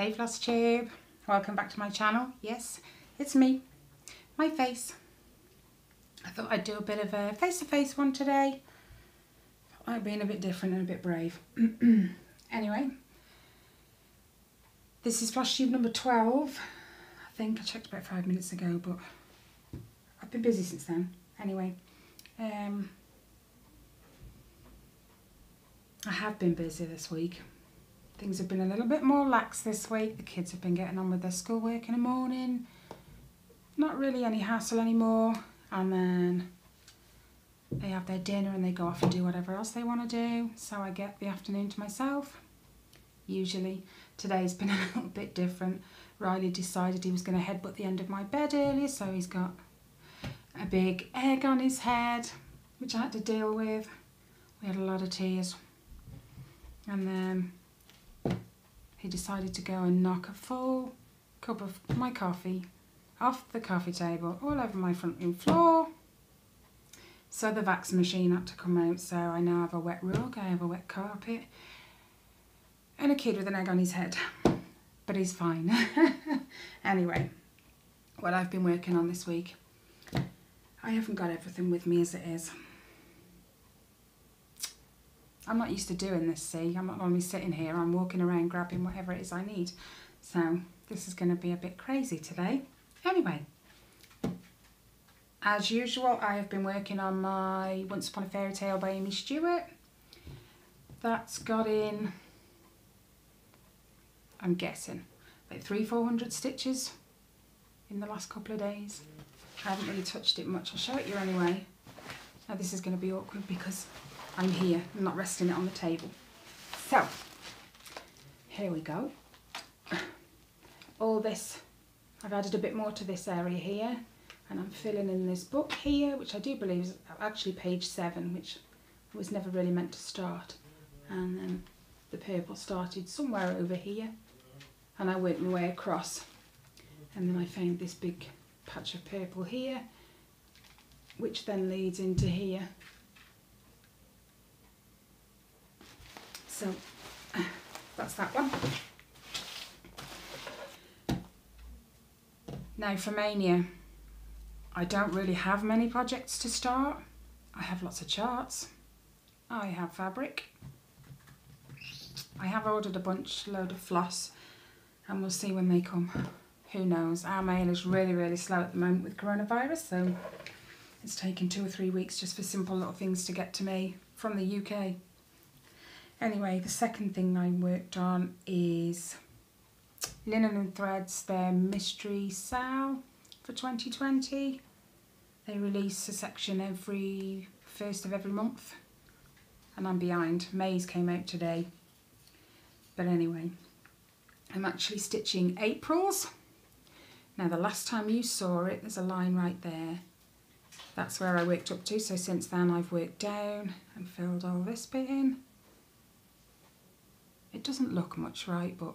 Hey Flosstube, welcome back to my channel. Yes, it's me, my face. I thought I'd do a bit of a face-to-face one today. I've been a bit different and a bit brave. Anyway, this is Flosstube number 12. I think I checked about 5 minutes ago, but I've been busy since then. Anyway, I have been busy this week. Things have been a little bit more lax this week. The kids have been getting on with their schoolwork in the morning. Not really any hassle anymore. And then they have their dinner and they go off and do whatever else they want to do. So I get the afternoon to myself. Usually. Today's been a little bit different. Riley decided he was going to headbutt the end of my bed earlier, so he's got a big egg on his head, which I had to deal with. We had a lot of tears. And then he decided to go and knock a full cup of my coffee off the coffee table all over my front room floor. So the vax machine had to come out, so I now have a wet rug, I have a wet carpet, and a kid with an egg on his head. But he's fine. Anyway, what I've been working on this week, I haven't got everything with me as it is. I'm not used to doing this, see. I'm not only sitting here, I'm walking around grabbing whatever it is I need. So this is going to be a bit crazy today. Anyway, as usual, I have been working on my Once Upon a Fairy Tale by Aimee Stewart. That's got in, I'm guessing, like 300-400 stitches in the last couple of days. I haven't really touched it much. I'll show it you anyway. Now this is going to be awkward because I'm here, I'm not resting it on the table. So, here we go. All this, I've added a bit more to this area here, and I'm filling in this book here, which I do believe is actually page 7, which was never really meant to start. And then the purple started somewhere over here, and I worked my way across. And then I found this big patch of purple here, which then leads into here. So that's that one. Now for Maynia, I don't really have many projects to start. I have lots of charts. I have fabric. I have ordered a load of floss, and we'll see when they come. Who knows? Our mail is really slow at the moment with coronavirus, so it's taken 2 or 3 weeks just for simple little things to get to me from the UK. Anyway, the second thing I worked on is Linen and Threads, their mystery sale for 2020. They release a section every 1st of every month, and I'm behind. May's came out today. But anyway, I'm actually stitching April's. Now the last time you saw it, there's a line right there. That's where I worked up to, so since then I've worked down and filled all this bit in. It doesn't look much right, but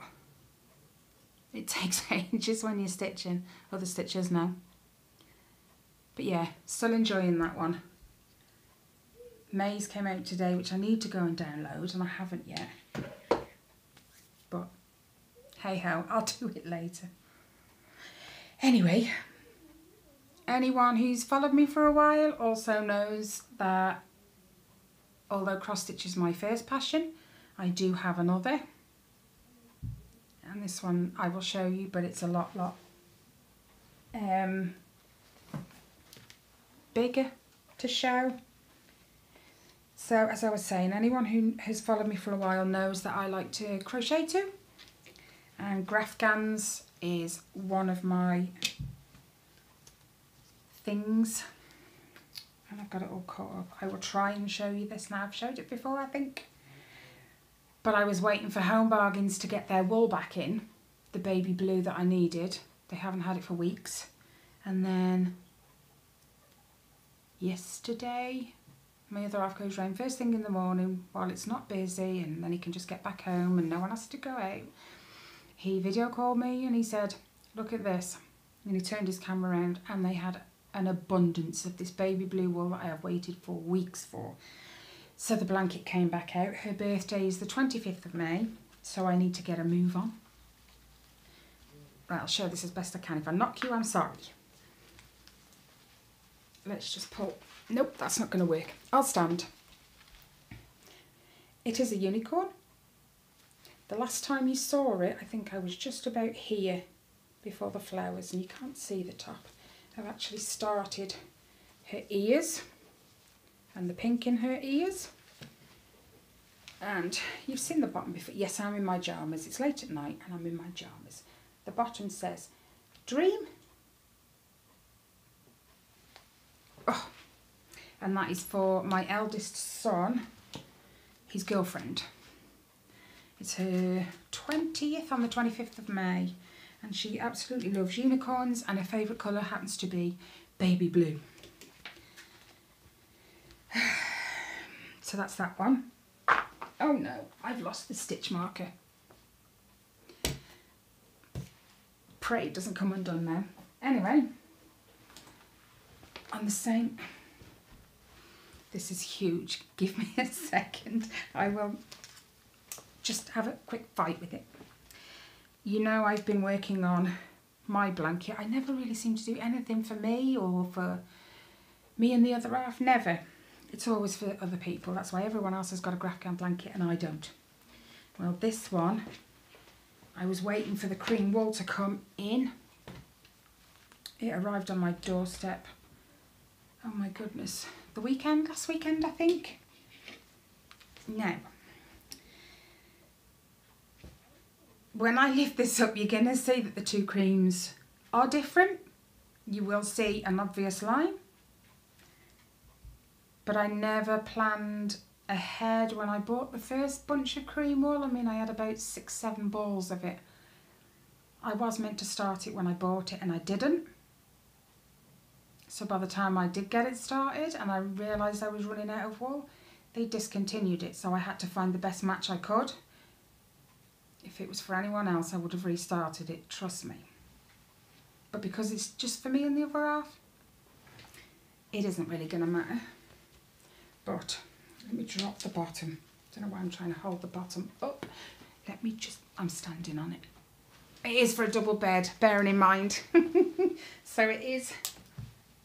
it takes ages when you're stitching. Other stitchers know. But yeah, still enjoying that one. May's came out today, which I need to go and download, and I haven't yet. But hey ho, I'll do it later. Anyway, anyone who's followed me for a while also knows that although cross stitch is my first passion, I do have another, and this one I will show you, but it's a lot bigger to show. So as I was saying, anyone who has followed me for a while knows that I like to crochet too, and graphghans is one of my things, and I've got it all caught up. I will try and show you this now. I've showed it before, I think. But I was waiting for Home Bargains to get their wool back in, the baby blue that I needed. They haven't had it for weeks. And then yesterday, my other half goes round first thing in the morning while it's not busy, and then he can just get back home and no one has to go out. He video called me and he said, look at this. And he turned his camera around, and they had an abundance of this baby blue wool that I have waited for weeks for. So the blanket came back out. Her birthday is the 25th of May, so I need to get a move on. Right, I'll show this as best I can. If I knock you, I'm sorry. Let's just pull. Nope, that's not going to work. I'll stand. It is a unicorn. The last time you saw it, I think I was just about here before the flowers, and you can't see the top. I've actually started her ears and the pink in her ears. And you've seen the bottom before. Yes, I'm in my pyjamas. It's late at night and I'm in my pyjamas. The bottom says, dream. Oh, and that is for my eldest son, his girlfriend. It's her 20th on the 25th of May. And she absolutely loves unicorns, and her favourite colour happens to be baby blue. So that's that one. Oh no, I've lost the stitch marker. Pray it doesn't come undone now. Anyway, on the same, this is huge. Give me a second. I will just have a quick fight with it. You know, I've been working on my blanket. I never really seem to do anything for me or for me and the other half. Never. It's always for other people. That's why everyone else has got a graphghan blanket and I don't. Well, this one, I was waiting for the cream wool to come in. It arrived on my doorstep. Oh my goodness. The weekend, last weekend, I think. Now, when I lift this up, you're going to see that the two creams are different. You will see an obvious line. But I never planned ahead when I bought the first bunch of cream wool. I mean, I had about 6-7 balls of it. I was meant to start it when I bought it and I didn't. So by the time I did get it started and I realised I was running out of wool, they discontinued it. So I had to find the best match I could. If it was for anyone else, I would have restarted it, trust me. But because it's just for me and the other half, it isn't really going to matter. But let me drop the bottom. Don't know why I'm trying to hold the bottom up. Let me just, I'm standing on it. It is for a double bed, bearing in mind. So it is,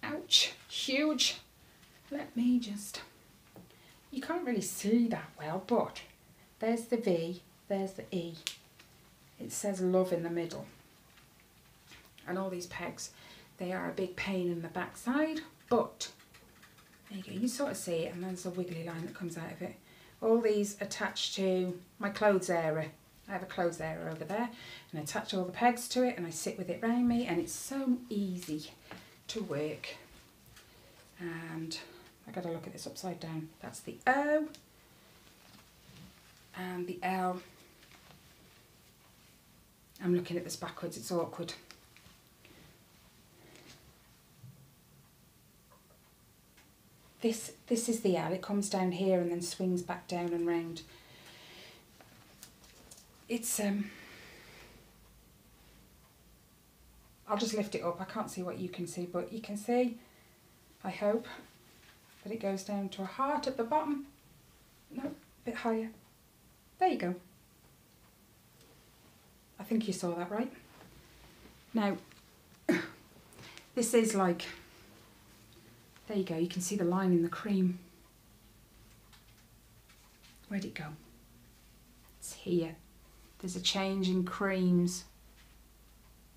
ouch, huge. Let me just, you can't really see that well, but there's the V. There's the E. It says love in the middle. And all these pegs, they are a big pain in the backside, but there you go, you can sort of see it, and there's a wiggly line that comes out of it. All these attach to my clothes area. I have a clothes area over there, and I attach all the pegs to it, and I sit with it round me, and it's so easy to work. And I got to look at this upside down. That's the O, and the L. I'm looking at this backwards, it's awkward. This is the L, it comes down here and then swings back down and round. It's, I'll just lift it up, I can't see what you can see, but you can see, I hope, that it goes down to a heart at the bottom. No, a bit higher. There you go. I think you saw that right. Now, this is like, there you go, you can see the line in the cream. Where'd it go? It's here. There's a change in creams.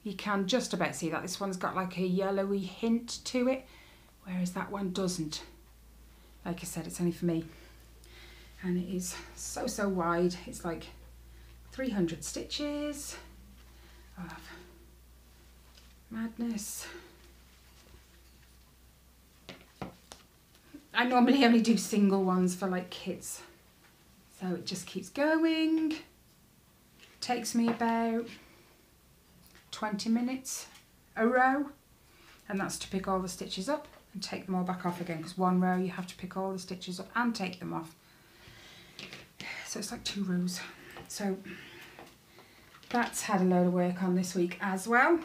You can just about see that. This one's got like a yellowy hint to it, whereas that one doesn't. Like I said, it's only for me. And it is so wide. It's like 300 stitches of madness. I normally only do single ones for like kids. So it just keeps going. Takes me about 20 minutes a row. And that's to pick all the stitches up and take them all back off again. Because one row you have to pick all the stitches up and take them off. So it's like 2 rows. So that's had a load of work on this week as well,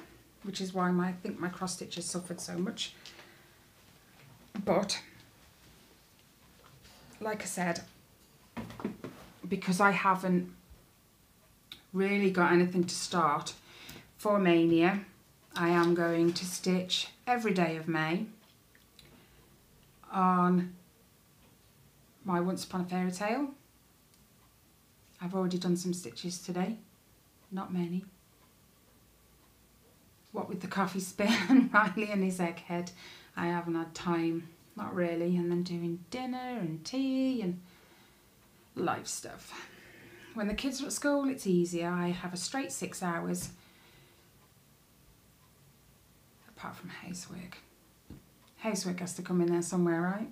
which is why I think my cross stitches suffered so much. But like I said, because I haven't really got anything to start for Maynia, I am going to stitch every day of May on my Once Upon a Fairy Tale. I've already done some stitches today, not many. What with the coffee spin and Riley and his egghead, I haven't had time, not really, and then doing dinner and tea and life stuff. When the kids are at school, it's easier. I have a straight 6 hours, apart from housework. Housework has to come in there somewhere, right?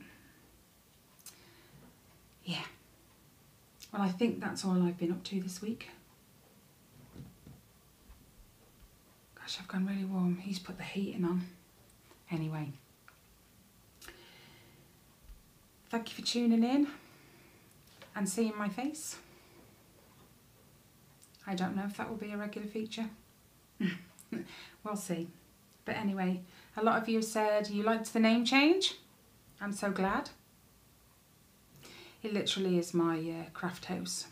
Yeah. Well, I think that's all I've been up to this week. Gosh, I've gone really warm. He's put the heating on. Anyway. Thank you for tuning in and seeing my face. I don't know if that will be a regular feature. We'll see. But anyway, a lot of you said you liked the name change. I'm so glad. It literally is my craft house.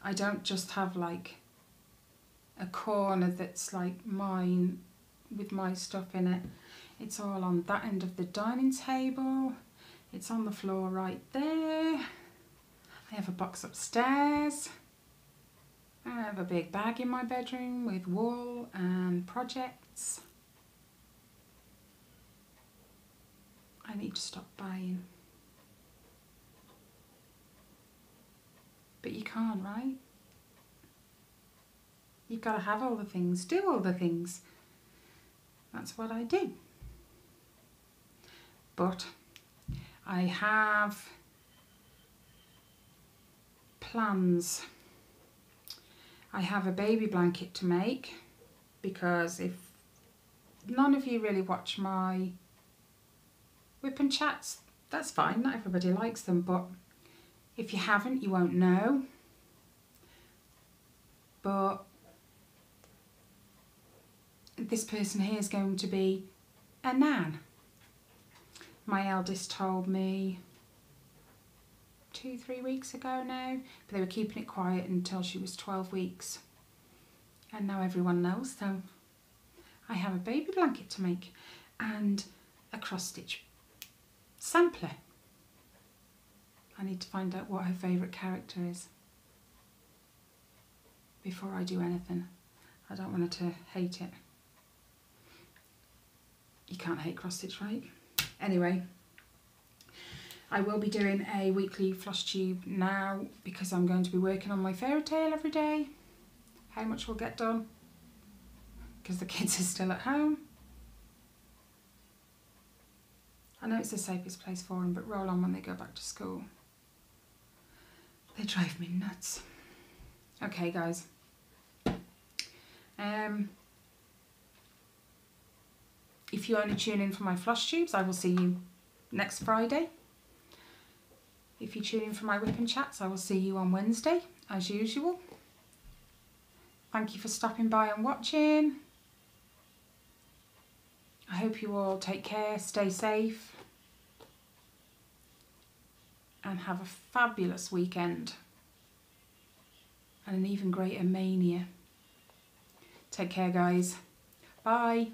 I don't just have like a corner that's like mine with my stuff in it. It's all on that end of the dining table. It's on the floor right there. I have a box upstairs. I have a big bag in my bedroom with wool and projects. I need to stop buying. But you can't, right? You've got to have all the things, do all the things. That's what I do. But I have plans. I have a baby blanket to make, because if none of you really watch my whip and chats, that's fine, not everybody likes them, but if you haven't, you won't know. But this person here is going to be a nan. My eldest told me 2-3 weeks ago now, but they were keeping it quiet until she was 12 weeks. And now everyone knows, so I have a baby blanket to make and a cross stitch sampler. I need to find out what her favourite character is before I do anything. I don't want her to hate it. You can't hate cross stitch, right? Anyway, I will be doing a weekly Flosstube now, because I'm going to be working on my fairy tale every day. How much will get done? Because the kids are still at home. I know it's the safest place for them, but roll on when they go back to school. They drive me nuts. Okay, guys. If you only tune in for my Flosstubes, I will see you next Friday. If you tune in for my whip and chats, I will see you on Wednesday, as usual. Thank you for stopping by and watching. I hope you all take care, stay safe, and have a fabulous weekend. And an even greater Maynia. Take care, guys. Bye.